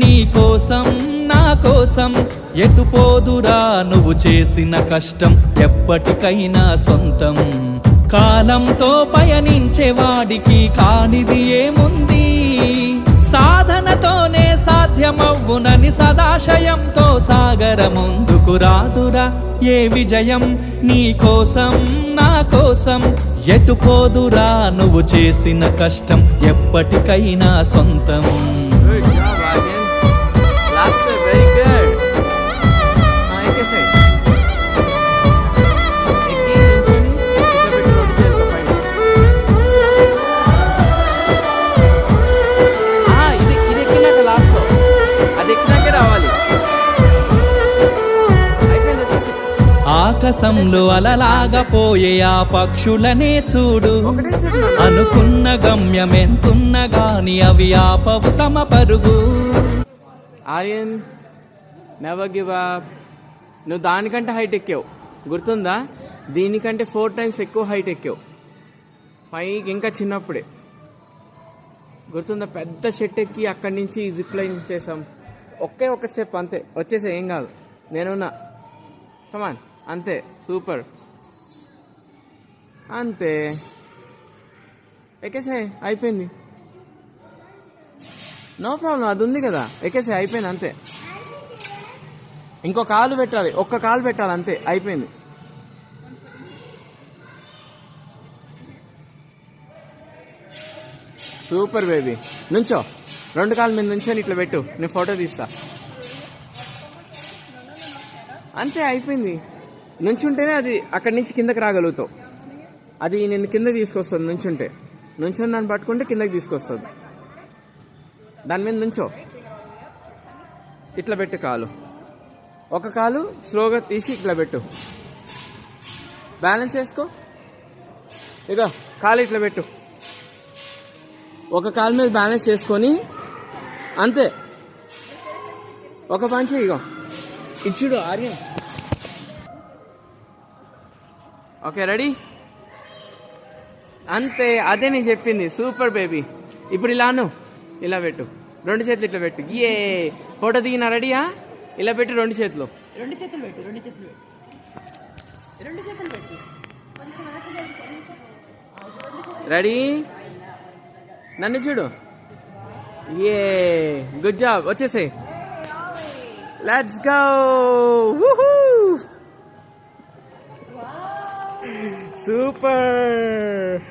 నీ కోసం నా కోసం ఎటుపోదురా నువ్వు చేసిన కష్టం ఎప్పటికైనా సొంతం. కాలంతో పయనించే వాడికి కానిది ఏముంది, సాధనతోనే సాధ్యమవ్వునని సదాశయంతో సాగర ముందుకు రాదురా ఏ విజయం. నీ కోసం నా కోసం ఎటుపోదురా నువ్వు చేసిన కష్టం ఎప్పటికైనా సొంతం. ఆకాశంలో అలలాగా పోయే ఆ పక్షులనే చూడు, అనుకున్న గమ్యం ఎంతున్న గాని అవి ఆపవు తమ పరుగు. Aryan, never give up. నువ్వు దానికంటే హైట్ ఎక్కావు, గుర్తుందా? దీనికంటే 4 times ఎక్కువ హైట్ ఎక్కావు పైకి, ఇంకా చిన్నప్పుడే గుర్తుందా? పెద్ద షెట్ ఎక్కి అక్కడి నుంచి జిప్ లైన్ చేసాం. ఒక్క స్టెప్ అంతే, వచ్చేసే, ఏం కాదు, నేనున్నా, కమాన్, అంతే, సూపర్, అంతే, ఎక్కేసే, అయిపోయింది, నో ప్రాబ్లం, అది ఉంది కదా, ఎక్కేసే, అయిపోయింది, అంతే. ఇంకో కాలు పెట్టాలి, ఒక్క కాలు పెట్టాలి, అంతే, అయిపోయింది. సూపర్ బేబీ, నుంచో, 2 కాళ్ళ మీద నుంచొని ఇట్లా పెట్టు, నేను ఫోటో తీస్తా, అంతే, అయిపోయింది. నుంచుంటేనే అది అక్కడి నుంచి కిందకి రాగలుగుతావు, అది నేను కిందకి తీసుకొస్తుంది. నుంచొని దాన్ని పట్టుకుంటే కిందకి తీసుకొస్తుంది. దాని మీద నుంచో, ఇట్లా పెట్టు, కాలు, ఒక కాలు స్లోగా తీసి ఇట్లా పెట్టు, బ్యాలెన్స్ చేసుకో, ఇగో కాలు ఇట్లా పెట్టు, ఒక కాలు మీద బ్యాలెన్స్ చేసుకొని, అంతే, ఒక పంచి, ఇగో ఇచ్చుడు ఆర్యన్. ఓకే, రెడీ, అంతే, అదే నేను చెప్పింది, సూపర్ బేబీ. ఇప్పుడు ఇలాను, ఇలా పెట్టు, 2 చేతులు ఇట్లా పెట్టు, ఏ ఫోటో దిగినా, రెడీయా? ఇలా పెట్టు, 2 చేతులు, 2 చేతులు పెట్టు, 2 చేతులు పెట్టు, రెడీ, నన్ను చూడు, ఏ గుడ్ జాబ్, వచ్చేసే, లెట్స్ గో, సూపర్.